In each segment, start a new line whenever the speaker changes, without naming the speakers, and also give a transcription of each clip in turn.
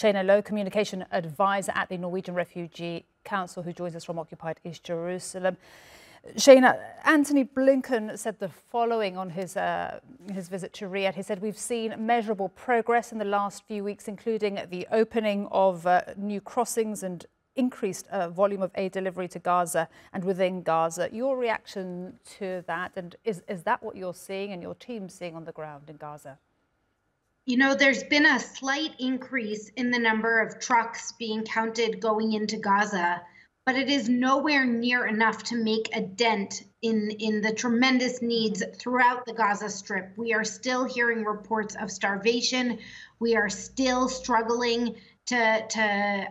Shaina Low, Communication Advisor at the Norwegian Refugee Council, who joins us from occupied East Jerusalem. Shaina, Antony Blinken said the following on his visit to Riyadh. He said, "We've seen measurable progress in the last few weeks, including the opening of new crossings and increased volume of aid delivery to Gaza and within Gaza." Your reaction to that, and is that what you're seeing and your team seeing on the ground in Gaza?
You know, there's been a slight increase in the number of trucks being counted going into Gaza, but it is nowhere near enough to make a dent in the tremendous needs throughout the Gaza Strip. We are still hearing reports of starvation. We are still struggling to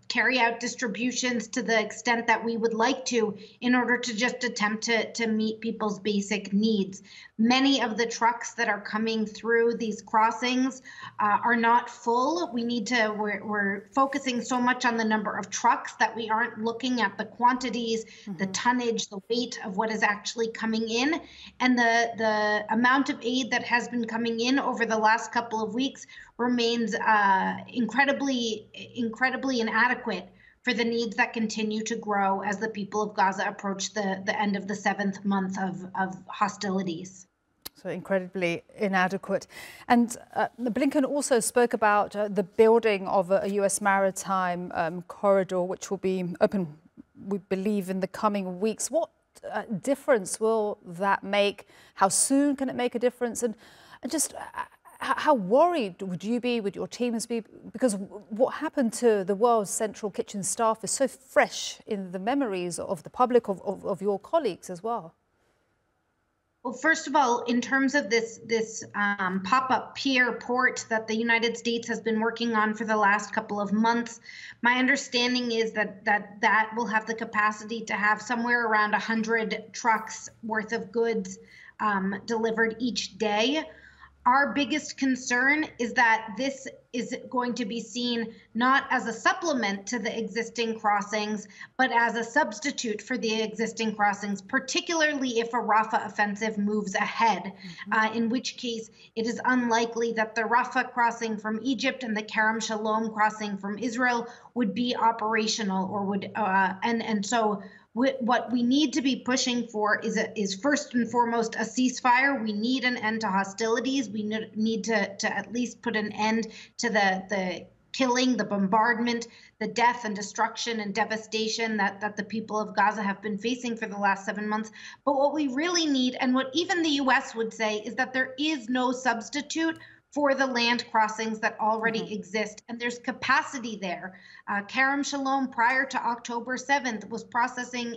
carry out distributions to the extent that we would like to in order to just attempt to meet people's basic needs. Many of the trucks that are coming through these crossings are not full. We're focusing so much on the number of trucks that we aren't looking at the quantities, the tonnage, the weight of what is actually coming in. And the amount of aid that has been coming in over the last couple of weeks remains incredibly inadequate for the needs that continue to grow as the people of Gaza approach the end of the 7th month of hostilities.
So incredibly inadequate. And Blinken also spoke about the building of a US maritime corridor, which will be open, we believe, in the coming weeks. What difference will that make? How soon can it make a difference? And just how worried would you be, would your teams be? Because what happened to the world's central kitchen staff is so fresh in the memories of the public, of your colleagues as well.
Well, first of all, in terms of this pop-up pier port that the United States has been working on for the last couple of months, my understanding is that will have the capacity to have somewhere around 100 trucks worth of goods delivered each day. Our biggest concern is that this is going to be seen not as a supplement to the existing crossings, but as a substitute for the existing crossings, particularly if a Rafah offensive moves ahead, in which case it is unlikely that the Rafah crossing from Egypt and the Kerem Shalom crossing from Israel would be operational, or would so what we need to be pushing for is first and foremost a ceasefire. We need an end to hostilities. We need to at least put an end to the killing, the bombardment, the death and destruction and devastation that the people of Gaza have been facing for the last 7 months. But what we really need, and what even the US would say, is that there is no substitute for the land crossings that already exist, and there's capacity there. Kerem Shalom, prior to October 7th, was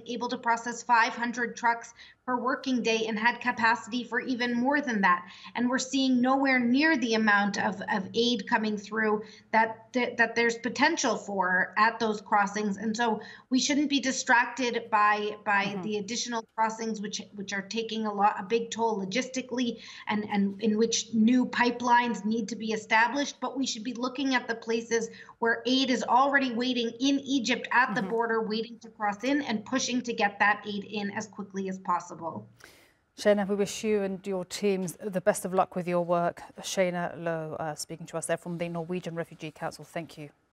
able to process 500 trucks per working day and had capacity for even more than that. And we're seeing nowhere near the amount of aid coming through that there's potential for at those crossings. And so we shouldn't be distracted by the additional crossings, which are taking a big toll logistically, and in which new pipelines need to be established. But we should be looking at the places where aid is already waiting in Egypt at the border, waiting to cross in and pushing to get that aid in as quickly as possible.
Shaina, we wish you and your teams the best of luck with your work. Shaina Low speaking to us there from the Norwegian Refugee Council. Thank you.